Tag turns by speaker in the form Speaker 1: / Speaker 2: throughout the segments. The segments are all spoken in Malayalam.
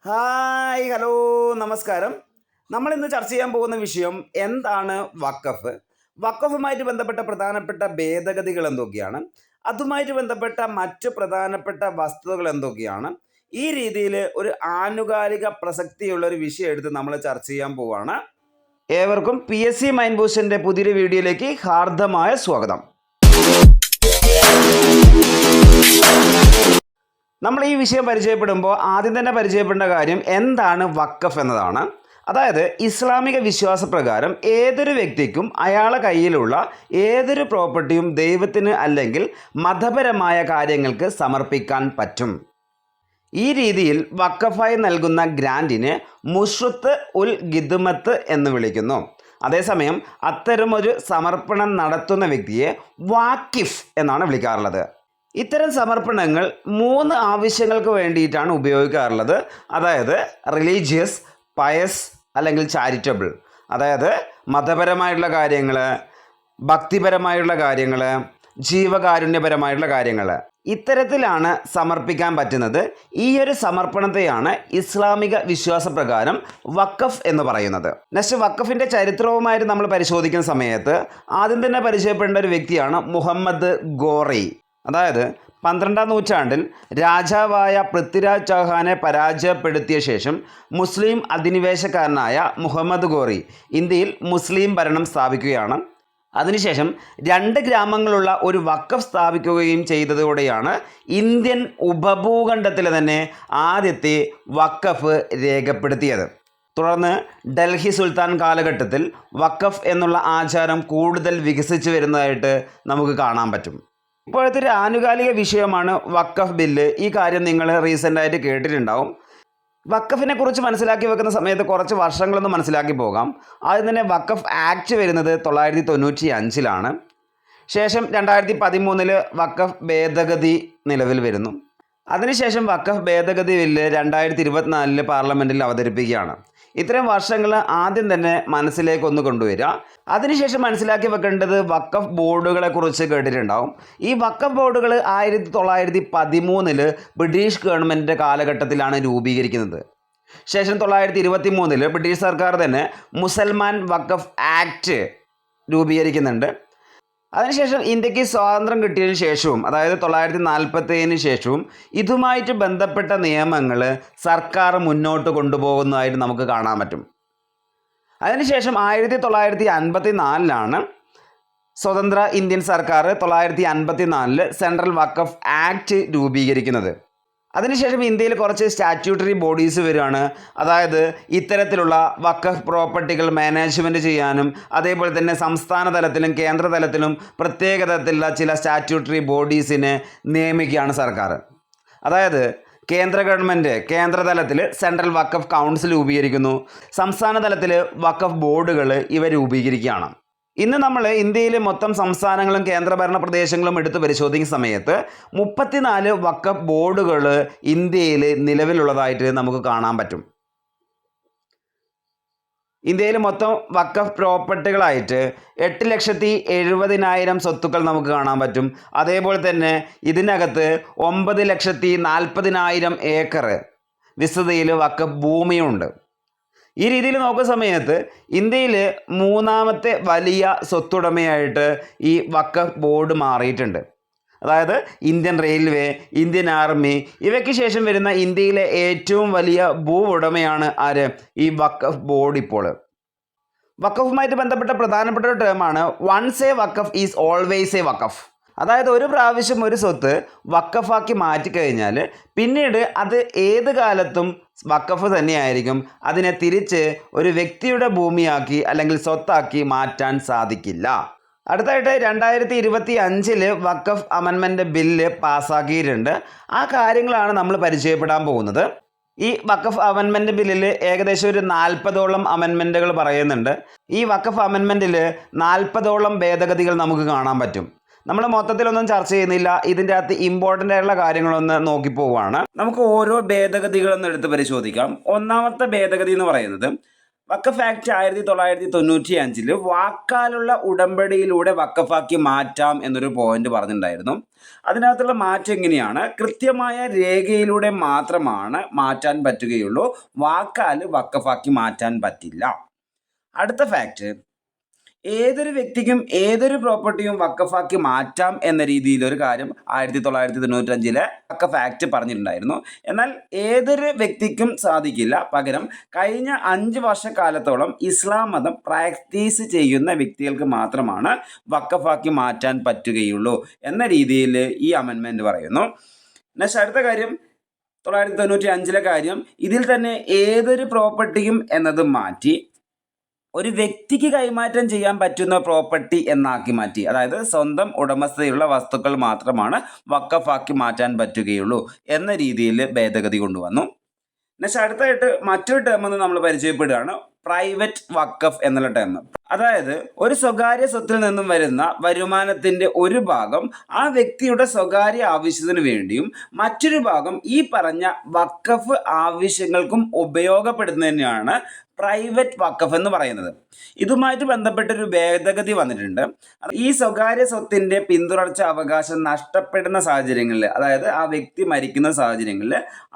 Speaker 1: ഹായ് ഹലോ നമസ്കാരം. നമ്മൾ ഇന്ന് ചർച്ച ചെയ്യാൻ പോകുന്ന വിഷയം എന്താണ് വഖഫ്. വഖഫുമായിട്ട് ബന്ധപ്പെട്ട പ്രധാനപ്പെട്ട ഭേദഗതികൾ എന്തൊക്കെയാണ്, അതുമായിട്ട് ബന്ധപ്പെട്ട മറ്റ് പ്രധാനപ്പെട്ട വസ്തുതകൾ എന്തൊക്കെയാണ്, ഈ രീതിയിൽ ഒരു ആനുകാലിക പ്രസക്തിയുള്ള ഒരു വിഷയം എടുത്ത് നമ്മൾ ചർച്ച ചെയ്യാൻ പോവുകയാണ്. ഏവർക്കും PSC മൈൻഡ് ബൂസ്റ്റിൻ്റെ പുതിയൊരു വീഡിയോയിലേക്ക് ഹാർദമായ സ്വാഗതം. നമ്മൾ ഈ വിഷയം പരിചയപ്പെടുമ്പോൾ ആദ്യം തന്നെ പരിചയപ്പെടേണ്ട കാര്യം എന്താണ് വഖഫ് എന്നതാണ്. അതായത് ഇസ്ലാമിക വിശ്വാസപ്രകാരം ഏതൊരു വ്യക്തിക്കും അയാളെ കയ്യിലുള്ള ഏതൊരു പ്രോപ്പർട്ടിയും ദൈവത്തിന് അല്ലെങ്കിൽ മതപരമായ കാര്യങ്ങൾക്ക് സമർപ്പിക്കാൻ പറ്റും. ഈ രീതിയിൽ വഖഫായി നൽകുന്ന ഗ്രാൻഡിനെ മുഷ്റത്ത് ഉൽ ഖിദ്മത്ത് എന്ന് വിളിക്കുന്നു. അതേസമയം അത്തരമൊരു സമർപ്പണം നടത്തുന്ന വ്യക്തിയെ വാക്കിഫ് എന്നാണ് വിളിക്കാറുള്ളത്. ഇത്തരം സമർപ്പണങ്ങൾ 3 ആവശ്യങ്ങൾക്ക് വേണ്ടിയിട്ടാണ് ഉപയോഗിക്കാറുള്ളത്. അതായത് റിലീജിയസ്, പയസ് അല്ലെങ്കിൽ ചാരിറ്റബിൾ. അതായത് മതപരമായിട്ടുള്ള കാര്യങ്ങൾ, ഭക്തിപരമായിട്ടുള്ള കാര്യങ്ങൾ, ജീവകാരുണ്യപരമായിട്ടുള്ള കാര്യങ്ങൾ. ഇത്തരത്തിലാണ് സമർപ്പിക്കാൻ പറ്റുന്നത്. ഈ ഒരു സമർപ്പണത്തെയാണ് ഇസ്ലാമിക വിശ്വാസപ്രകാരം വഖഫ് എന്ന് പറയുന്നത്. നെക്സ്റ്റ്, വഖഫിൻ്റെ ചരിത്രവുമായിട്ട് നമ്മൾ പരിശോധിക്കുന്ന സമയത്ത് ആദ്യം തന്നെ പരിചയപ്പെടേണ്ട ഒരു വ്യക്തിയാണ് മുഹമ്മദ് ഗോറി. അതായത് 12ാം നൂറ്റാണ്ടിൽ രാജാവായ പൃഥ്വിരാജ് ചൗഹാനെ പരാജയപ്പെടുത്തിയ ശേഷം മുസ്ലിം അധിനിവേശക്കാരനായ മുഹമ്മദ് ഗോറി ഇന്ത്യയിൽ മുസ്ലിം ഭരണം സ്ഥാപിക്കുകയാണ്. അതിനുശേഷം 2 ഗ്രാമങ്ങളുള്ള ഒരു വഖഫ് സ്ഥാപിക്കുകയും ചെയ്തതോടെയാണ് ഇന്ത്യൻ ഉപഭൂഖണ്ഡത്തിലെ തന്നെ ആദ്യത്തെ വഖഫ് രേഖപ്പെടുത്തിയത്. തുടർന്ന് ഡൽഹി സുൽത്താൻ കാലഘട്ടത്തിൽ വഖഫ് എന്നുള്ള ആചാരം കൂടുതൽ വികസിച്ചു വരുന്നതായിട്ട് നമുക്ക് കാണാൻ പറ്റും. ഇപ്പോഴത്തെ ഒരു ആനുകാലിക വിഷയമാണ് വഖഫ് ബില്ല്. ഈ കാര്യം നിങ്ങൾ റീസെൻ്റായിട്ട് കേട്ടിട്ടുണ്ടാവും. വഖഫിനെ കുറിച്ച് മനസ്സിലാക്കി വെക്കുന്ന സമയത്ത് കുറച്ച് വർഷങ്ങളൊന്ന് മനസ്സിലാക്കി പോകാം. ആദ്യം തന്നെ വഖഫ് ആക്ട് വരുന്നത് 1995-ലാണ്. ശേഷം 2013 വഖഫ് ഭേദഗതി നിലവിൽ വരുന്നു. അതിനുശേഷം വഖഫ് ഭേദഗതി ബില്ല് 2024 പാർലമെൻറ്റിൽ അവതരിപ്പിക്കുകയാണ്. ഇത്തരം വർഷങ്ങൾ ആദ്യം തന്നെ മനസ്സിലേക്കൊന്ന് കൊണ്ടുവരിക. അതിനുശേഷം മനസ്സിലാക്കി വെക്കേണ്ടത് വഖഫ് ബോർഡുകളെ കുറിച്ച് കേട്ടിട്ടുണ്ടാവും. ഈ വഖഫ് ബോർഡുകൾ 1913 ബ്രിട്ടീഷ് ഗവൺമെൻറ്റിൻ്റെ കാലഘട്ടത്തിലാണ് രൂപീകരിക്കുന്നത്. ശേഷം 1923 ബ്രിട്ടീഷ് സർക്കാർ തന്നെ മുസൽമാൻ വഖഫ് ആക്ട് രൂപീകരിക്കുന്നുണ്ട്. അതിനുശേഷം ഇന്ത്യക്ക് സ്വാതന്ത്ര്യം കിട്ടിയതിന് ശേഷവും, അതായത് 1947 ശേഷവും ഇതുമായിട്ട് ബന്ധപ്പെട്ട നിയമങ്ങൾ സർക്കാർ മുന്നോട്ട് കൊണ്ടുപോകുന്നതായിട്ട് നമുക്ക് കാണാൻ പറ്റും. അതിനുശേഷം 1954-ലാണ് സ്വതന്ത്ര ഇന്ത്യൻ സർക്കാർ 1954 സെൻട്രൽ വഖഫ് ആക്ട് രൂപീകരിക്കുന്നത്. അതിനുശേഷം ഇന്ത്യയിൽ കുറച്ച് സ്റ്റാറ്റ്യൂട്ടറി ബോഡീസ് വരികയാണ്. അതായത് ഇത്തരത്തിലുള്ള വഖഫ് പ്രോപ്പർട്ടികൾ മാനേജ്മെൻറ്റ് ചെയ്യാനും അതേപോലെ തന്നെ സംസ്ഥാന തലത്തിലും കേന്ദ്ര തലത്തിലും പ്രത്യേക തരത്തിലുള്ള ചില സ്റ്റാറ്റ്യൂട്ടറി ബോഡീസിനെ നിയമിക്കുകയാണ് സർക്കാർ. അതായത് കേന്ദ്ര ഗവൺമെൻറ് കേന്ദ്ര തലത്തിൽ സെൻട്രൽ വഖഫ് കൗൺസിൽ രൂപീകരിക്കുന്നു. സംസ്ഥാന തലത്തിൽ വഖഫ് ബോർഡുകൾ ഇവ രൂപീകരിക്കുകയാണ്. ഇന്ന് നമ്മൾ ഇന്ത്യയിലെ മൊത്തം സംസ്ഥാനങ്ങളും കേന്ദ്രഭരണ പ്രദേശങ്ങളും എടുത്ത് പരിശോധിക്കുന്ന സമയത്ത് 34 വഖഫ് ബോർഡുകൾ ഇന്ത്യയിൽ നിലവിലുള്ളതായിട്ട് നമുക്ക് കാണാൻ പറ്റും. ഇന്ത്യയിൽ മൊത്തം വഖഫ് പ്രോപ്പർട്ടികളായിട്ട് 8,70,000 സ്വത്തുക്കൾ നമുക്ക് കാണാൻ പറ്റും. അതേപോലെ തന്നെ ഇതിനകത്ത് 9,40,000 ഏക്കർ വിസ്തൃതിയിൽ വഖഫ് ഭൂമിയുണ്ട്. ഈ രീതിയിൽ നോക്കുന്ന സമയത്ത് ഇന്ത്യയിൽ 3ാമത്തെ വലിയ സ്വത്തുടമയായിട്ട് ഈ വഖഫ് ബോർഡ് മാറിയിട്ടുണ്ട്. അതായത് ഇന്ത്യൻ റെയിൽവേ, ഇന്ത്യൻ ആർമി, ഇവയ്ക്ക് ശേഷം വരുന്ന ഇന്ത്യയിലെ ഏറ്റവും വലിയ ഭൂ ഉടമയാണ് ആര്? ഈ വഖഫ് ബോർഡ്. ഇപ്പോൾ വഖഫുമായിട്ട് ബന്ധപ്പെട്ട പ്രധാനപ്പെട്ട ഒരു ടേമാണ് once a waqf is always a waqf. അതായത് ഒരു പ്രാവശ്യം ഒരു സ്വത്ത് വഖഫാക്കി മാറ്റിക്കഴിഞ്ഞാൽ പിന്നീട് അത് ഏത് കാലത്തും വഖഫ് തന്നെയായിരിക്കും. അതിനെ തിരിച്ച് ഒരു വ്യക്തിയുടെ ഭൂമിയാക്കി അല്ലെങ്കിൽ സ്വത്താക്കി മാറ്റാൻ സാധിക്കില്ല. അടുത്തായിട്ട് 2025 വഖഫ് അമെൻമെൻറ്റ് ബില്ല് പാസ്സാക്കിയിട്ടുണ്ട്. ആ കാര്യങ്ങളാണ് നമ്മൾ പരിചയപ്പെടാൻ പോകുന്നത്. ഈ വഖഫ് അമെൻമെൻറ്റ് ബില്ലിൽ ഏകദേശം ഒരു 40ഓളം അമെൻമെൻറ്റുകൾ പറയുന്നുണ്ട്. ഈ വഖഫ് അമെൻമെൻറ്റിൽ 40ഓളം ഭേദഗതികൾ നമുക്ക് കാണാൻ പറ്റും. നമ്മൾ മൊത്തത്തിലൊന്നും ചർച്ച ചെയ്യുന്നില്ല. ഇതിൻ്റെ അകത്ത് ഇമ്പോർട്ടൻ്റ് ആയിട്ടുള്ള കാര്യങ്ങളൊന്ന് നോക്കി പോവുകയാണ്. നമുക്ക് ഓരോ ഭേദഗതികളൊന്നും എടുത്ത് പരിശോധിക്കാം. 1ാമത്തെ ഭേദഗതി എന്ന് പറയുന്നത് വഖഫ് ആക്ട് 1995 വാക്കാലുള്ള ഉടമ്പടിയിലൂടെ വഖഫാക്കി മാറ്റാം എന്നൊരു പോയിന്റ് പറഞ്ഞിട്ടുണ്ടായിരുന്നു. അതിനകത്തുള്ള മാറ്റം എങ്ങനെയാണ്? കൃത്യമായ രേഖയിലൂടെ മാത്രമാണ് മാറ്റാൻ പറ്റുകയുള്ളൂ, വാക്കാൽ വഖഫാക്കി മാറ്റാൻ പറ്റില്ല. അടുത്ത ഫാക്ട്, ഏതൊരു വ്യക്തിക്കും ഏതൊരു പ്രോപ്പർട്ടിയും വഖഫാക്കി മാറ്റാം എന്ന രീതിയിൽ ഒരു കാര്യം 1995 വഖഫ് ആക്ട് പറഞ്ഞിട്ടുണ്ടായിരുന്നു. എന്നാൽ ഏതൊരു വ്യക്തിക്കും സാധിക്കില്ല. പകരം കഴിഞ്ഞ 5 വർഷക്കാലത്തോളം ഇസ്ലാം മതം പ്രാക്ടീസ് ചെയ്യുന്ന വ്യക്തികൾക്ക് മാത്രമാണ് വഖഫാക്കി മാറ്റാൻ പറ്റുകയുള്ളൂ എന്ന രീതിയിൽ ഈ അമെൻമെന്റ് പറയുന്നു. നെക്സ്റ്റ് അടുത്ത കാര്യം 1995 കാര്യം, ഇതിൽ തന്നെ ഏതൊരു പ്രോപ്പർട്ടിയും എന്നത് മാറ്റി ഒരു വ്യക്തിക്ക് കൈമാറ്റം ചെയ്യാൻ പറ്റുന്ന പ്രോപ്പർട്ടി എന്നാക്കി മാറ്റി. അതായത് സ്വന്തം ഉടമസ്ഥതയുള്ള വസ്തുക്കൾ മാത്രമാണ് വഖഫാക്കി മാറ്റാൻ പറ്റുകയുള്ളൂ എന്ന രീതിയിൽ ഭേദഗതി കൊണ്ടുവന്നു. നെക്സ്റ്റ് അടുത്തായിട്ട് മറ്റൊരു ടേം എന്ന് നമ്മൾ പരിചയപ്പെടുകയാണ്, പ്രൈവറ്റ് വഖഫ് എന്നുള്ള ടേം. അതായത് ഒരു സ്വകാര്യ സ്വത്തിൽ നിന്നും വരുന്ന വരുമാനത്തിന്റെ ഒരു ഭാഗം ആ വ്യക്തിയുടെ സ്വകാര്യ ആവശ്യത്തിന് വേണ്ടിയും മറ്റൊരു ഭാഗം ഈ പറഞ്ഞ വഖഫ് ആവശ്യങ്ങൾക്കും ഉപയോഗപ്പെടുത്തുന്നതിനാണ് പ്രൈവറ്റ് വഖഫ് എന്ന് പറയുന്നത്. ഇതുമായിട്ട് ബന്ധപ്പെട്ടൊരു ഭേദഗതി വന്നിട്ടുണ്ട്. ഈ സ്വകാര്യ സ്വത്തിന്റെ പിന്തുടർച്ച അവകാശം നഷ്ടപ്പെടുന്ന സാഹചര്യങ്ങളിൽ, അതായത് ആ വ്യക്തി മരിക്കുന്ന സാഹചര്യങ്ങളിൽ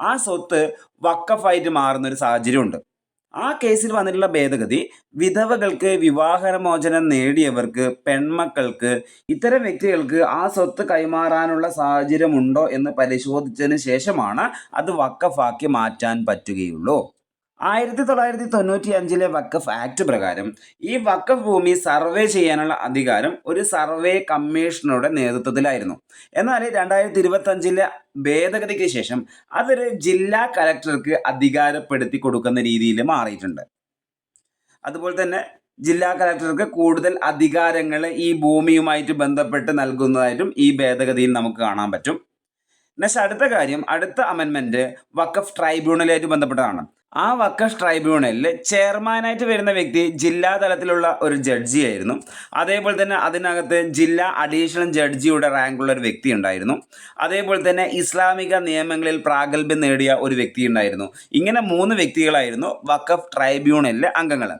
Speaker 1: ആ സ്വത്ത് വഖഫായിട്ട് മാറുന്ന ഒരു സാഹചര്യമുണ്ട്. ആ കേസിൽ വന്നിട്ടുള്ള ഭേദഗതി വിധവകൾക്ക്, വിവാഹമോചനം നേടിയവർക്ക്, പെൺമക്കൾക്ക്, ഇത്തരം വ്യക്തികൾക്ക് ആ സ്വത്ത് കൈമാറാനുള്ള സാഹചര്യമുണ്ടോ എന്ന് പരിശോധിച്ചതിന് ശേഷമാണ് അത് വഖഫാക്കി മാറ്റാൻ പറ്റുകയുള്ളൂ. 1995 വഖഫ് ആക്ട് പ്രകാരം ഈ വഖഫ് ഭൂമി സർവേ ചെയ്യാനുള്ള അധികാരം ഒരു സർവേ കമ്മീഷണറുടെ നേതൃത്വത്തിലായിരുന്നു. എന്നാൽ 2025 ഭേദഗതിക്ക് ശേഷം അതൊരു ജില്ലാ കലക്ടർക്ക് അധികാരപ്പെടുത്തി കൊടുക്കുന്ന രീതിയിൽ മാറിയിട്ടുണ്ട്. അതുപോലെ തന്നെ ജില്ലാ കലക്ടർക്ക് കൂടുതൽ അധികാരങ്ങൾ ഈ ഭൂമിയുമായിട്ട് ബന്ധപ്പെട്ട് നൽകുന്നതായിട്ടും ഈ ഭേദഗതിയിൽ നമുക്ക് കാണാൻ പറ്റും. നെക്സ്റ്റ് അടുത്ത കാര്യം, അടുത്ത അമെൻമെന്റ് വഖഫ് ട്രൈബ്യൂണലായിട്ട് ബന്ധപ്പെട്ടതാണ്. ആ വഖഫ് ട്രൈബ്യൂണലിൽ ചെയർമാനായിട്ട് വരുന്ന വ്യക്തി ജില്ലാ തലത്തിലുള്ള ഒരു ജഡ്ജി ആയിരുന്നു. അതേപോലെ തന്നെ അതിനകത്ത് ജില്ലാ അഡീഷണൽ ജഡ്ജിയുടെ റാങ്കുള്ള ഒരു വ്യക്തി ഉണ്ടായിരുന്നു. അതേപോലെ തന്നെ ഇസ്ലാമിക നിയമങ്ങളിൽ പ്രാഗൽഭ്യം നേടിയ ഒരു വ്യക്തി ഉണ്ടായിരുന്നു. ഇങ്ങനെ 3 വ്യക്തികളായിരുന്നു വഖഫ് ട്രൈബ്യൂണലിലെ അംഗങ്ങൾ.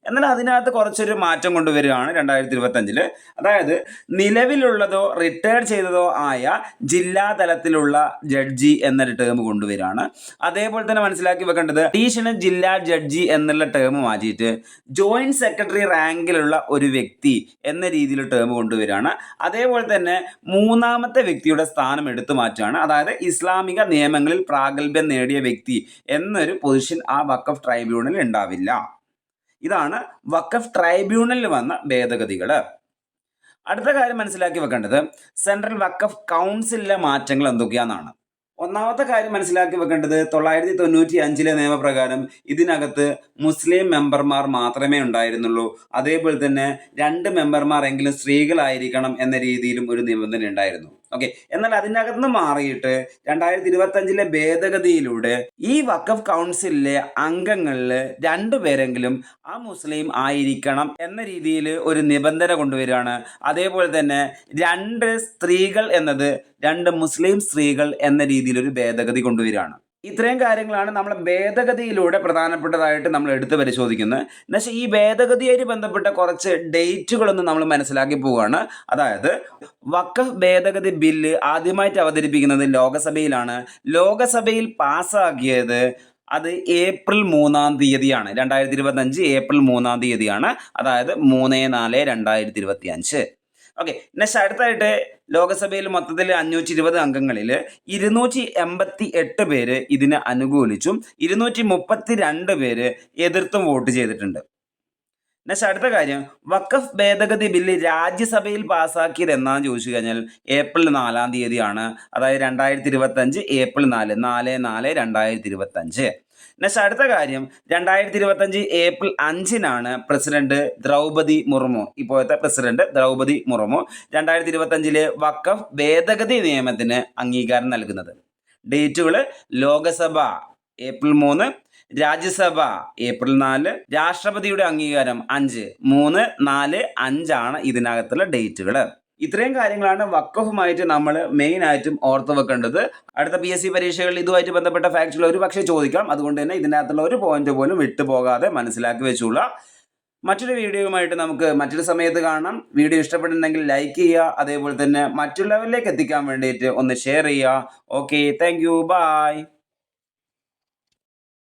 Speaker 1: എന്നാൽ അതിനകത്ത് കുറച്ചൊരു മാറ്റം കൊണ്ടുവരികയാണ് 2025. അതായത് നിലവിലുള്ളതോ റിട്ടയർ ചെയ്തതോ ആയ ജില്ലാ തലത്തിലുള്ള ജഡ്ജി എന്നൊരു ടേം കൊണ്ടുവരികയാണ്. അതേപോലെ തന്നെ മനസ്സിലാക്കി വെക്കേണ്ടത്, അഡീഷണൽ ജില്ലാ ജഡ്ജി എന്നുള്ള ടേം മാറ്റിയിട്ട് ജോയിന്റ് സെക്രട്ടറി റാങ്കിലുള്ള ഒരു വ്യക്തി എന്ന രീതിയിൽ ടേം കൊണ്ടുവരികയാണ്. അതേപോലെ തന്നെ 3ാമത്തെ വ്യക്തിയുടെ സ്ഥാനം എടുത്തു മാറ്റുകയാണ്. അതായത് ഇസ്ലാമിക നിയമങ്ങളിൽ പ്രാഗൽഭ്യം നേടിയ വ്യക്തി എന്നൊരു പൊസിഷൻ ആ വഖഫ് ട്രൈബ്യൂണലിൽ ഉണ്ടാവില്ല. ഇതാണ് വഖഫ് ട്രൈബ്യൂണലിൽ വന്ന ഭേദഗതികൾ. അടുത്ത കാര്യം മനസ്സിലാക്കി വെക്കേണ്ടത്, സെൻട്രൽ വഖഫ് കൗൺസിലിലെ മാറ്റങ്ങൾ എന്തൊക്കെയാണെന്നാണ്. ഒന്നാമത്തെ കാര്യം മനസ്സിലാക്കി വെക്കേണ്ടത്, 1995 നിയമപ്രകാരം ഇതിനകത്ത് മുസ്ലിം മെമ്പർമാർ മാത്രമേ ഉണ്ടായിരുന്നുള്ളൂ. അതേപോലെ തന്നെ 2 മെമ്പർമാർ എങ്കിലും സ്ത്രീകളായിരിക്കണം എന്ന രീതിയിലും ഒരു നിബന്ധന ഉണ്ടായിരുന്നു. ഓക്കെ, എന്നാൽ അതിനകത്ത് മാറിയിട്ട് 2025 ഭേദഗതിയിലൂടെ ഈ വഖഫ് കൗൺസിലിലെ അംഗങ്ങളിൽ 2 പേരെങ്കിലും ആ മുസ്ലിം ആയിരിക്കണം എന്ന രീതിയിൽ ഒരു നിബന്ധന കൊണ്ടുവരികയാണ്. അതേപോലെ തന്നെ 2 സ്ത്രീകൾ എന്നത് 2 മുസ്ലിം സ്ത്രീകൾ എന്ന രീതിയിൽ ഒരു ഭേദഗതി കൊണ്ടുവരികയാണ്. ഇത്രയും കാര്യങ്ങളാണ് നമ്മൾ ഭേദഗതിയിലൂടെ പ്രധാനപ്പെട്ടതായിട്ട് നമ്മൾ എടുത്ത് പരിശോധിക്കുന്നത്. എന്നുവെച്ചാൽ ഈ ഭേദഗതിയായിട്ട് ബന്ധപ്പെട്ട കുറച്ച് ഡേറ്റുകളൊന്ന് നമ്മൾ മനസ്സിലാക്കി പോവുകയാണ്. അതായത് വഖഫ് ഭേദഗതി ബില്ല് ആദ്യമായിട്ട് അവതരിപ്പിക്കുന്നത് ലോകസഭയിലാണ്. ലോകസഭയിൽ പാസ്സാക്കിയത് അത് ഏപ്രിൽ 3-ാം തീയതിയാണ്. 2025 ഏപ്രിൽ 3-ാം തീയതിയാണ്. അതായത് 3/4/2025. ഓക്കെ, നെക്സ്റ്റ് അടുത്തായിട്ട് ലോകസഭയിൽ മൊത്തത്തിൽ 520 അംഗങ്ങളിൽ 288 പേര് ഇതിനെ അനുകൂലിച്ചും 232 പേര് എതിർത്തും വോട്ട് ചെയ്തിട്ടുണ്ട്. നെക്സ്റ്റ് അടുത്ത കാര്യം, വഖഫ് ഭേദഗതി ബില്ല് രാജ്യസഭയിൽ പാസ്സാക്കിയത് എന്നാന്ന് ചോദിച്ചു കഴിഞ്ഞാൽ ഏപ്രിൽ 4-ാം തീയതിയാണ്. അതായത് 2025 ഏപ്രിൽ 4/4/2025. നെക്സ്റ്റ് അടുത്ത കാര്യം, 2025 ഏപ്രിൽ 5-നാണ് പ്രസിഡന്റ് ദ്രൗപദി മുർമു, ഇപ്പോഴത്തെ പ്രസിഡന്റ് ദ്രൗപദി മുർമു 2025 വഖഫ് ഭേദഗതി നിയമത്തിന് അംഗീകാരം നൽകുന്നത്. ഡേറ്റുകൾ: ലോകസഭ ഏപ്രിൽ 3, രാജ്യസഭ ഏപ്രിൽ 4, രാഷ്ട്രപതിയുടെ അംഗീകാരം 5. 3, 4, 5 ആണ് ഇതിനകത്തുള്ള ഡേറ്റുകൾ. ഇത്രയും കാര്യങ്ങളാണ് വഖഫുമായിട്ട് നമ്മൾ മെയിനായിട്ടും ഓർത്ത് വെക്കേണ്ടത്. അടുത്ത PSC പരീക്ഷകളിൽ ഇതുമായിട്ട് ബന്ധപ്പെട്ട ഫാക്ട്സുകൾ ഒരു പക്ഷേ ചോദിക്കാം. അതുകൊണ്ട് തന്നെ ഇതിനകത്തുള്ള ഒരു പോയിന്റ് പോലും വിട്ടുപോകാതെ മനസ്സിലാക്കി വെച്ചുള്ള മറ്റൊരു വീഡിയോയുമായിട്ട് നമുക്ക് മറ്റൊരു സമയത്ത് കാണാം. വീഡിയോ ഇഷ്ടപ്പെട്ടിട്ടുണ്ടെങ്കിൽ ലൈക്ക് ചെയ്യുക, അതേപോലെ തന്നെ മറ്റുള്ളവരിലേക്ക് എത്തിക്കാൻ വേണ്ടിയിട്ട് ഒന്ന് ഷെയർ ചെയ്യുക. Okay, thank you, by.